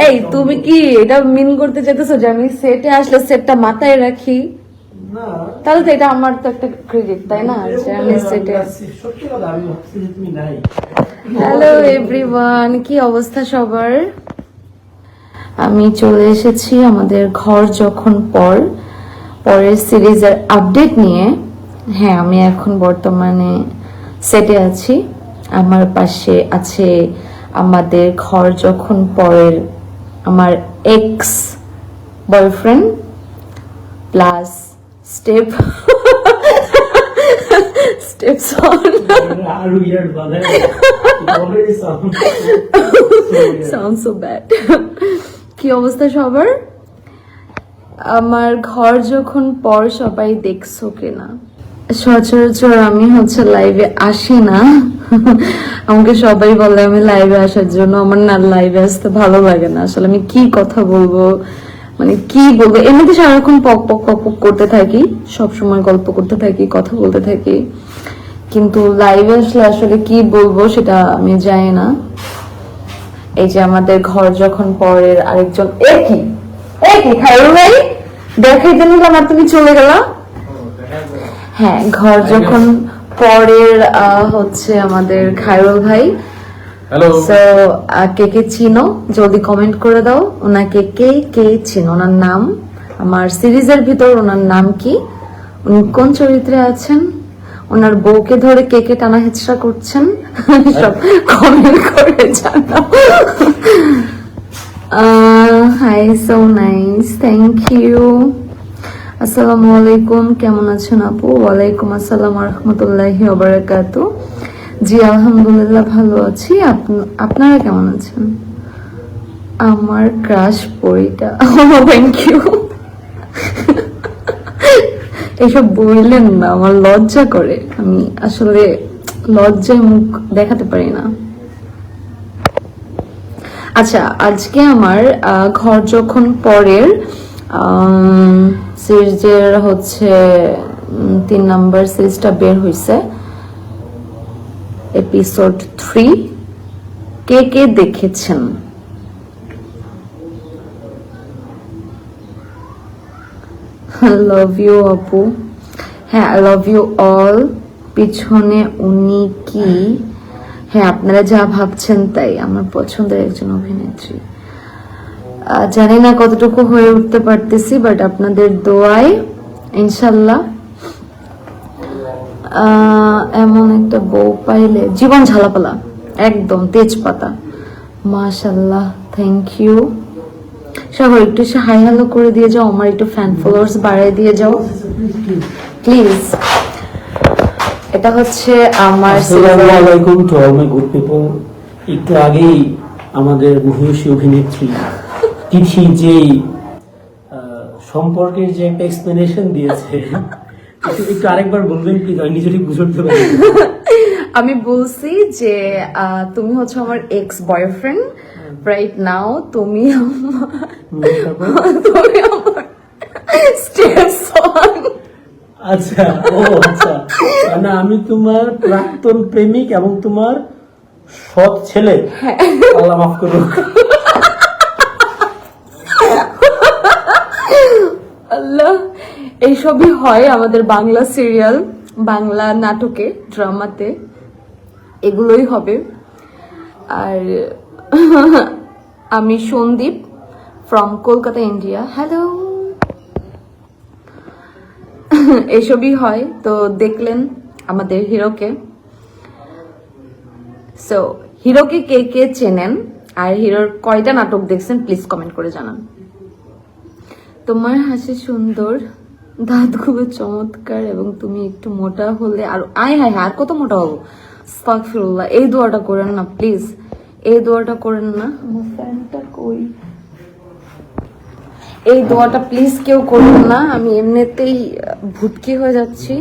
এই তুমি কি এটা মিন করতে চাইতেছো যে আমি সেটে আসলে সেটটা মাথায় রাখি? না তাহলে তো এটা আমার তো একটা ক্রেডিট, তাই না, যে আমি সেটে। সত্যি কথা, আমি ভাবছি যে তুমি নাই। হ্যালো এভরিওয়ান, কি অবস্থা সবার? আমি চলে এসেছি আমাদের ঘর যখন পরের সিরিজের আপডেট নিয়ে। হ্যাঁ, আমি এখন বর্তমানে সেটে আছি। আমার পাশে আছে আমাদের ঘর যখন পরের আমার ex boyfriend plus step steps আর উইয়ার্ড বানায় অলরেডি sounds so bad. কি অবস্থা সবার? আমার ঘর যখন পর সবাই দেখছো কিনা? সচরাচর আমি লাইভে আসি না। আমাকে সবাই বলে আমি লাইভে আসার জন্য, আমার না লাইভে আসতে ভালো লাগে না। আসলে আমি কি কথা বলবো, মানে কি বলবো, এমনিতে সারাক্ষণ পক পক পক পক করতে থাকি, সবসময় গল্প করতে থাকি, কথা বলতে থাকি, কিন্তু লাইভে আসলে আসলে কি বলবো সেটা আমি জানি না। এই যে আমাদের ঘর যখন পরের আরেকজন একই খায়রুল ভাই দেখাইতে নিলাম আর তুমি চলে গেলা। হ্যাঁ, ঘর যখন পরের আমাদের খায়রুল ভাই। হ্যালো, সো কে কে চিনো জলদি কমেন্ট করে দাও, ওনাকে কে কে চিনো, ওনার নাম, আমার সিরিজের ভিতর ওনার নাম কি, উনি কোন চরিত্রে আছেন, ওনার বউকে ধরে কে কে টানা হেচড়া করছেন, সব কমেন্ট করে জানাও। Hi, so nice, thank you. আসসালামু আলাইকুম, কেমন আছেন আপু? ওয়ালাইকুম আসসালাম ওয়া রাহমাতুল্লাহি ওয়া বারাকাতুহু। জি আলহামদুলিল্লাহ ভালো আছি, আপনারা কেমন আছেন? আমার ক্রাশ পরিটা, থ্যাংক ইউ। এসব বললেন না, আমার লজ্জা করে, আমি আসলে লজ্জায় মুখ দেখাতে পারি না। আচ্ছা, আজকে আমার ঘর যখন পরের সিরিজের 3 নাম্বার সিরিজটা বের হয়েছে, এপিসোড 3। কে কে দেখেছেন? লাভ ইউ আপু। হ্যাঁ, আই লাভ ইউ অল। পিছনে উনি কি? হ্যাঁ, আপনারা যা ভাবছেন তাই, আমার পছন্দের একজন অভিনেত্রী। জানি না কতটুকু হয়ে উঠতে পারতেছি, বাট আপনাদের দোয়ায় ইনশাল্লাহ। এমন একটা বউ পাইলে জীবন ঝালাপালা, একদম তেজপাতা। মাশাল্লাহ, থ্যাংক ইউ। সবাই একটু হাই হ্যালো করে দিয়ে যাও, আমার একটু ফ্যান ফলোয়ার্স বাড়াই দিয়ে যাও প্লিজ। এটা আমার আসসালামু আলাইকুম to all my good people. একটু আগেই আমাদের মহিষী অভিনেত্রী তিথি যেই সম্পর্কের যে একটা এক্সপ্লেনেশন দিয়েছে, একটু আরেকবার বলবেন প্লিজ, আমি নিজে ঠিক বুঝতে পারি। আমি বলছি যে তুমি আমার এক্স বয়ফ্রেন্ড রাইট নাও, তুমি আমার স্টেপসন। আচ্ছা, ও আচ্ছা, না আমি তোমার প্রাক্তন প্রেমিক এবং তোমার সৎ ছেলে। আল্লাহ মাফ করুক। আল্লাহ, এইসবই হয় আমাদের বাংলা সিরিয়াল, বাংলা নাটকে, ড্রামাতে, এগুলোই হবে। আর আমি Sandeep from Kolkata, India. Hello. এসবই হয়। তো দেখলেন আমাদের হিরোকে। সো হিরোকে কে কে চেনেন আর হিরোর কয়টা নাটক দেখছেন প্লিজ কমেন্ট করে জানান। তোমার হাসি সুন্দর, দাঁতগুলো চমৎকার এবং তুমি একটু মোটা হলে আর আর কত মোটা হবো। আস্তাগফিরুল্লাহ, এই দোয়াটা করেন না প্লিজ, এই দোয়াটা করেন না। আমার ফ্যানটা কই? এই দোয়াটা প্লিজ কেউ করবেন না, আমি এমনিতেই ভুটকি হয়ে যাচ্ছি,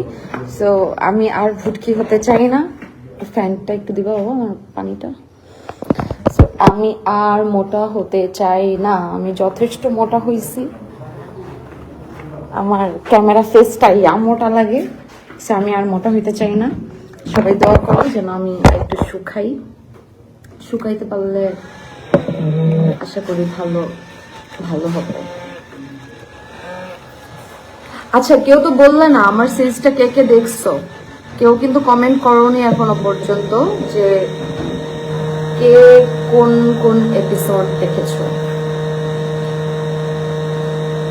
সো আমি আর ভুটকি হতে চাই না। ফ্যানটা একটু দিবা বাবা, আমার পানিটা। আমি আর মোটা হতে চাই না, আমি যথেষ্ট মোটা হয়েছি, আমার ক্যামেরা ফেসটাই মোটা লাগে, সো আমি আর মোটা হইতে চাই না। সবাই দোয়া করো যেন আমি একটু শুকাইতে পারলে আশা করি ভালো ভালো হবে। আচ্ছা, কেউ তো বললে না আমার সিরিজটা কে কে দেখছো? কেউ কিন্তু কমেন্ট করোনি এখনো পর্যন্ত যে কে কোন কোন এপিসোড দেখেছো।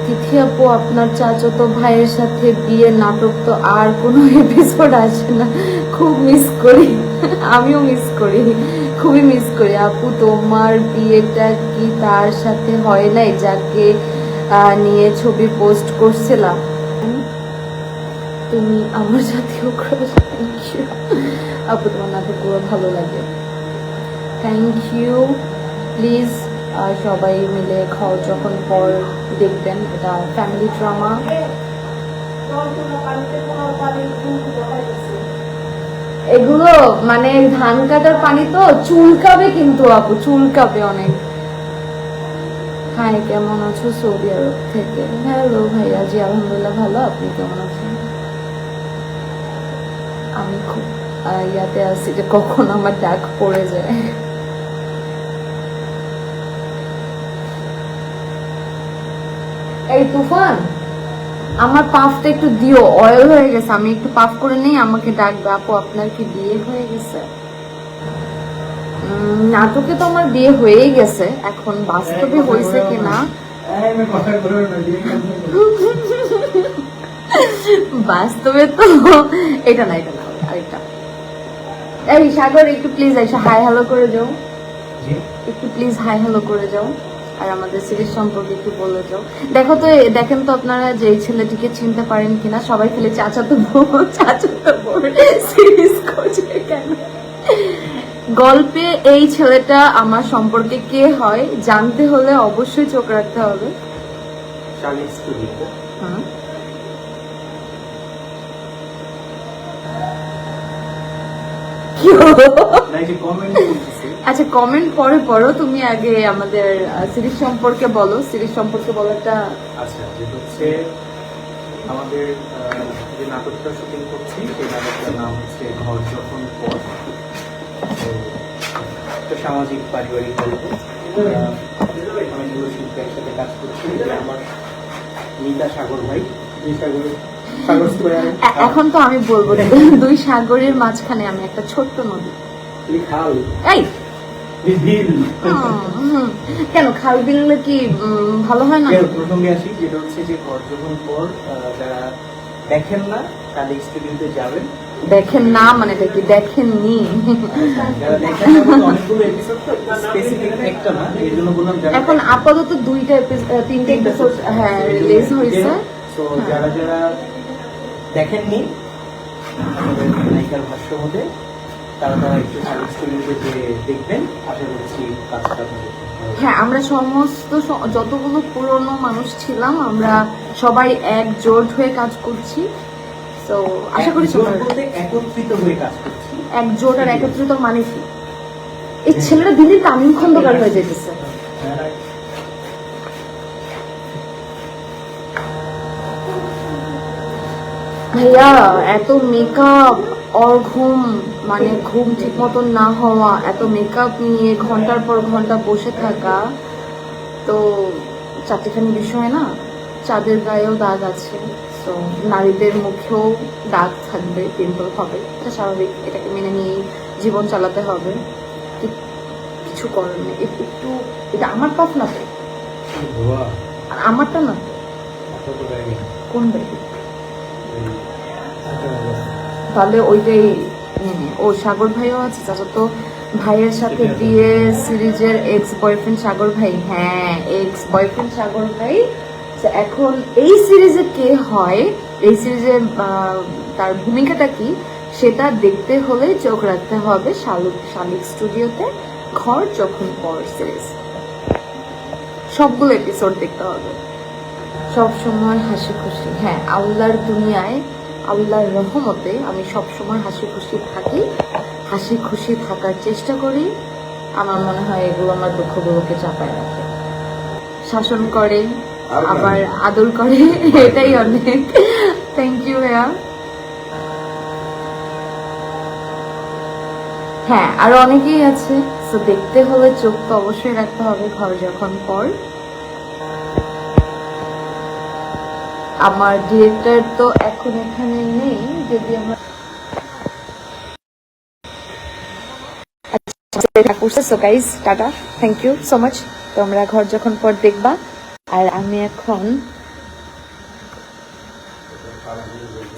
তিথি আপু, আপনার চাচাতো ভাইয়ের সাথে বিয়ের নাটক তো আর কোনো এপিসোড আসে না, খুব মিস করি। আমিও মিস করি, খুবই মিস করি। আপু, তোমার বিয়েটা কি তার সাথে হয় নাই যাকে নিয়ে ছবি পোস্ট করছিলাম? তুমি আমার জাতীয় ক্রাশ। থ্যাংক ইউ আপু, তোমার নাটকগুলো ভালো লাগে। Thank you. প্লিজ সবাই মিলে ঘর যখন পর দেখবেন, এটা ফ্যামিলি ড্রামা। এগুলো মানে ধান কাটার পানি তো চুলকাবে, কিন্তু আপু চুলকাবে অনেক। হাই, কেমন আছো সৌদি আরব থেকে? হ্যালো ভাইয়া, জি আলহামদুলিল্লাহ ভালো, আপনি কেমন আছেন? আমি খুব ইয়াতে আছি যে কখন আমার ডাক পড়ে যায়। এই তুফান, আমার পাফটা একটু দিও, অয়েল হয়ে গেছে, আমি একটু পাফ করে নেই, আমাকে ডাকবে। আপু, আপনার কি বিয়ে হয়ে গেছে? নাটকে তো আমার বিয়ে হয়েই গেছে, এখন বাস্তবে হয়েছে কিনা বাস্তবে তো এটা না, এটা না, আরেকটা। এই সাগর, একটু প্লিজ এসে হাই হ্যালো করে যাও, একটু প্লিজ হাই হ্যালো করে যাও, আর আমাদের সিরিজ সম্পর্কে একটু বলে যাও। দেখেন তো আপনারা যে এই ছেলেটিকে চিনতে পারেন কিনা। সবাই খেলে চাচাতো বউ সিরিজ খোঁজে কেন? গল্পে এই ছেলেটা আমার সম্পর্কে কে হয় জানতে হলে অবশ্যই চোখ রাখতে হবে। হ্যাঁ, আচ্ছা, কমেন্ট পরে পড়ো, তুমি আগে আমাদের সিরিজ সম্পর্কে বলো। সিরিজ সম্পর্কে বলাটা আচ্ছা, যেটা হচ্ছে আমাদের যে নাটকটা শুটিং করছি সেই নাটকটার নাম হচ্ছে ঘর যখন পর। তো একটা সামাজিক পারিবারিক গল্প। অনেকগুলো শিল্পী একসাথে কাজ করছি। আমার মিতা সাগর ভাই, সাগর স্কয়ার। এখন তো আমি বলবো দুই সাগরের মাঝখানে আমি একটা ছোট্ট নদী। খাল, এই বিল। কেন খাল বিল কি ভালো হয় না? প্রসঙ্গে আসি, যেটা হচ্ছে যে ঘর যখন পর যারা দেখেন না তাহলে স্টুডিওতে যাবেন। দেখেন না মানে এটা কি দেখেননি? যারা দেখেন না অনেকগুলো এপিসোড তো স্পেসিফিক একটা না, এর জন্য বললাম এখন আপাতত তিনটে এপিসোড হ্যাঁ রিলিজ হয়েছে। তো যারা যারা দেখেননি আমাদের নায়িকার ভাষ্য মতে তারা একটু স্টুডিওতে যে দেখবেন, আশা করছি কাজটা আপনাদের। হ্যাঁ, আমরা সমস্ত যতগুলো পুরনো মানুষ ছিলাম আমরা সবাই একজোট হয়ে কাজ করছি। তো আশা করি একত্রিত হয়ে কাজ করছি। একজোট আর একত্রিত মানে কি? এই ছেলেটা দিল্লির তামিম খন্দকার হয়ে যেতেছে। ভাইয়া, এত মেকআপ আর ঘুম, মানে ঘুম ঠিক মতন না হওয়া, এত মেকআপ নিয়ে ঘন্টার পর ঘন্টা বসে থাকা, তো চারটিখানি বিষয় না। চাঁদের গায়েও দাগ আছে, তো নারীদের মুখেও দাগ থাকবে, পিম্পল হবে, এটা স্বাভাবিক, এটাকে মেনে নিয়েই জীবন চালাতে হবে। কিছু করার নেই। একটু এটা আমার পাপ না তো, আর আমারটা না তো, কোন ব্যাপার? তাহলে ওইটাই ও সাগর ভাইও আছে, চাচাতো ভাইয়ের সাথে বিয়ে সিরিজের এক্স বয়ফ্রেন্ড সাগর ভাই। হ্যাঁ, এক্স বয়ফ্রেন্ড সাগর ভাই। এখন এই সিরিজে কে হয়, এই সিরিজে তার ভূমিকাটা কি, সেটা দেখতে হলে চোখ রাখতে হবে শালিক স্টুডিওতে ঘর যখন পর সিরিজ। সবগুলো এপিসোড দেখতে হবে। সব সময় হাসি খুশি, হ্যাঁ আল্লাহর দুনিয়ায় আল্লাহর রহমতে আমি সব সময় হাসি খুশি থাকি, হাসি খুশি থাকার চেষ্টা করি। আমার মনে হয় এগুলো আমার দুঃখগুলোকে চাপায় রাখে, শাসন করে, আবার আদর করে, এটাই অনেক। থ্যাংক ইউ ভাইয়া। হ্যাঁ, আরো অনেকেই আছে তো দেখতে হলে চোখ তো অবশ্যই রাখতে হবে ঘর যখন পর। আমার ডিরেক্টর তো এখন এখানে নেই, যদি আমরা so guys tata, thank you so much. তোমরা ঘর যখন পর দেখবা। আর আমি এখন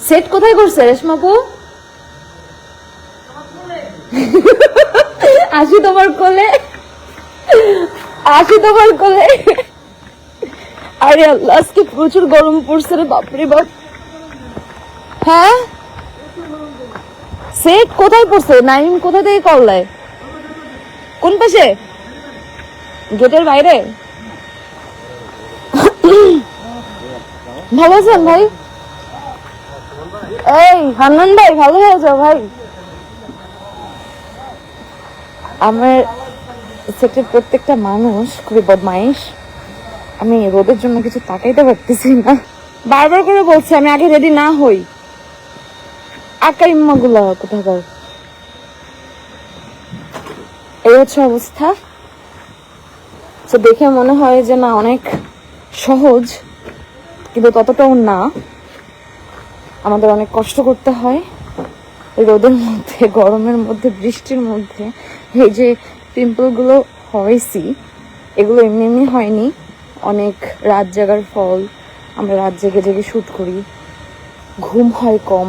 সেট কোথায় করছে রেশমাপু? আসি তোমার কোলে, আসি তোমার কোলে। আরে আল্লাহ, আজকে প্রচুর গরম পড়ছে রে, বাপরে বাপ। হ্যাঁ সেট কোথায় পড়ছে? নাইম কোথা থেকে কল দেয়? কোন পাশে? গেটের বাইরে? ভালো আছেন ভাই? এই হান্নান ভাই, ভালো হয়ে যাও ভাই। আমার সেটের প্রত্যেকটা মানুষ খুবই বদমাইশ। আমি রোদের জন্য কিছু তাকাইতে পারতেছি না, বারবার করে বলছি আমি আগে রেডি না হই। আকা ইম্মা গুলা কোথাকার। এই হচ্ছে অবস্থা। তো দেখে মনে হয় যে না অনেক সহজ, কিন্তু ততটাও না। আমাদের অনেক কষ্ট করতে হয় রোদের মধ্যে, গরমের মধ্যে, বৃষ্টির মধ্যে। এই যে পিম্পল গুলো হয়েছি, এগুলো এমনি এমনি হয়নি, অনেক রাত জাগার ফল। আমরা রাত জেগে জেগে শুট করি, ঘুম হয় কম,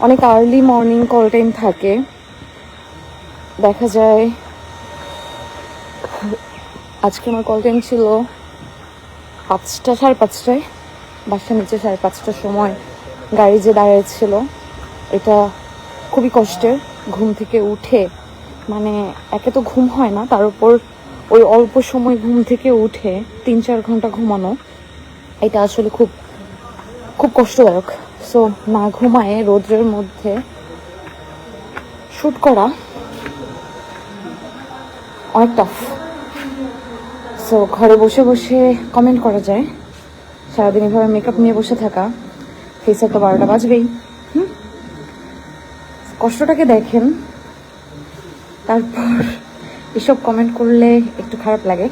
অনেক আর্লি মর্নিং কল টাইম থাকে। দেখা যায় আজকে আমার কল টাইম ছিল 5টা, 5:30টায়। বাসার নিচে 5:30টার সময় গাড়ি যে দাঁড়িয়েছিল, এটা খুবই কষ্টের। ঘুম থেকে উঠে, মানে একে তো ঘুম হয় না, তার উপর ওই অল্প সময় ঘুম থেকে উঠে 3-4 ঘন্টা ঘুমানো, এটা আসলে খুব খুব কষ্টদায়ক। সো না ঘুমায়ে রোদ্রের মধ্যে শুট করা অনেক টাফ। সো ঘরে বসে বসে কমেন্ট করা যায়, সারাদিন এভাবে মেকআপ নিয়ে বসে থাকা, ফেসের তো 12টা বাজবেই। কষ্টটাকে দেখেন, তারপর এসব কমেন্ট করলে একটু খারাপ লাগে।